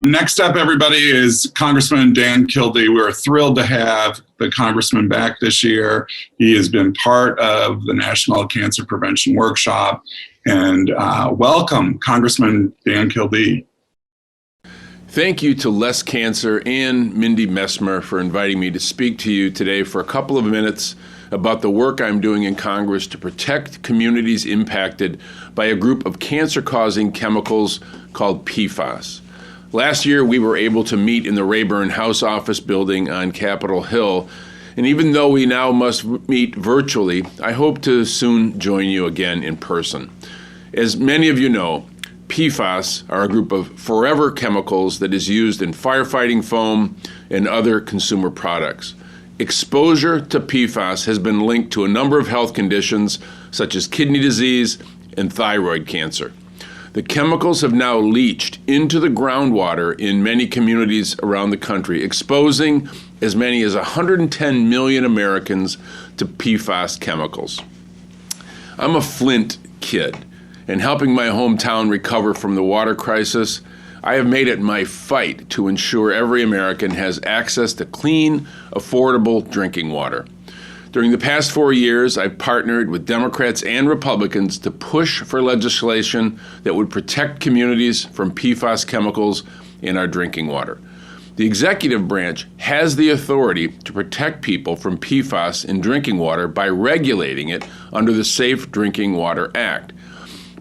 Next up, everybody, is Congressman Dan Kilby. We're thrilled to have the Congressman back this year. He has been part of the National Cancer Prevention Workshop. And welcome, Congressman Dan Kilby. Thank you to Less Cancer and Mindy Messmer for inviting me to speak to you today for a couple of minutes about the work I'm doing in Congress to protect communities impacted by a group of cancer-causing chemicals called Pfas. Last year, we were able to meet in the Rayburn House Office building on Capitol Hill, and even though we now must meet virtually, I hope to soon join you again in person. As many of you know, Pfas are a group of forever chemicals that is used in firefighting foam and other consumer products. Exposure to Pfas has been linked to a number of health conditions such as kidney disease and thyroid cancer. The chemicals have now leached into the groundwater in many communities around the country, exposing as many as 110 million Americans to Pfas chemicals. I'm a Flint kid, and helping my hometown recover from the water crisis, I have made it my fight to ensure every American has access to clean, affordable drinking water. During the past 4 years, I've partnered with Democrats and Republicans to push for legislation that would protect communities from PFAS chemicals in our drinking water. The executive branch has the authority to protect people from PFAS in drinking water by regulating it under the Safe Drinking Water Act.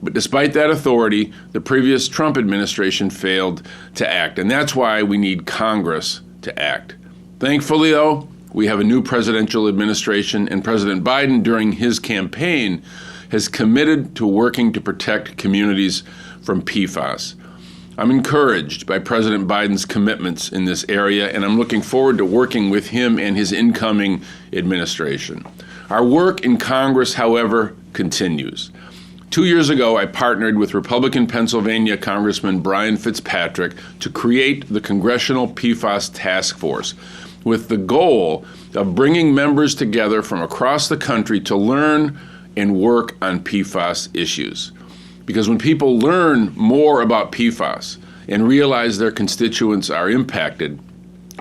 But despite that authority, the previous Trump administration failed to act, and that's why we need Congress to act. Thankfully, though, we have a new presidential administration, and President Biden, during his campaign, has committed to working to protect communities from PFAS. I'm encouraged by President Biden's commitments in this area, and I'm looking forward to working with him and his incoming administration. Our work in Congress, however, continues. 2 years ago, I partnered with Republican Pennsylvania Congressman Brian Fitzpatrick to create the Congressional Pfas Task Force, with the goal of bringing members together from across the country to learn and work on PFAS issues. Because when people learn more about PFAS and realize their constituents are impacted,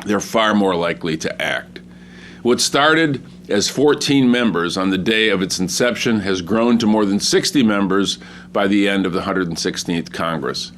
they're far more likely to act. What started as 14 members on the day of its inception has grown to more than 60 members by the end of the 116th Congress.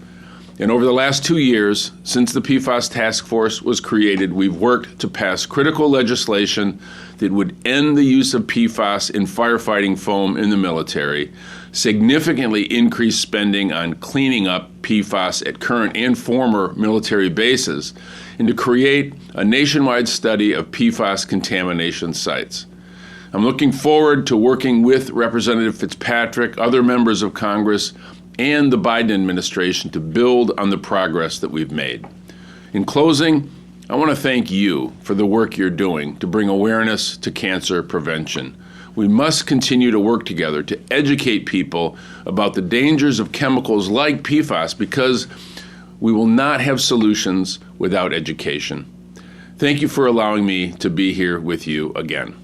And over the last 2 years, since the PFAS Task Force was created, we've worked to pass critical legislation that would end the use of PFAS in firefighting foam in the military, significantly increase spending on cleaning up PFAS at current and former military bases, and to create a nationwide study of PFAS contamination sites. I'm looking forward to working with Representative Fitzpatrick, other members of Congress, and the Biden administration to build on the progress that we've made. In closing, I want to thank you for the work you're doing to bring awareness to cancer prevention. We must continue to work together to educate people about the dangers of chemicals like PFAS, because we will not have solutions without education. Thank you for allowing me to be here with you again.